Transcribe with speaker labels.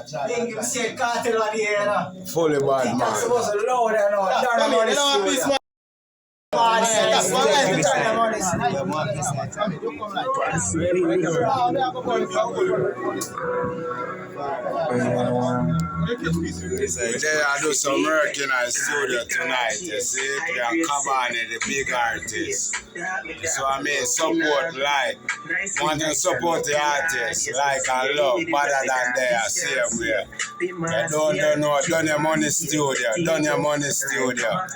Speaker 1: Think you see a cartel on the air, you know.
Speaker 2: Fully bad
Speaker 1: That's
Speaker 2: man.
Speaker 1: supposed to load, you know. Darren Money Studio.
Speaker 3: That's what I think.
Speaker 1: Darren Money
Speaker 2: We there I do some work in our studio tonight, you see. We are Cabane, the big artist. So I mean support like. Want to support the artists like and love, better than they are, same way. You don't know, done your money studio, done your money studio.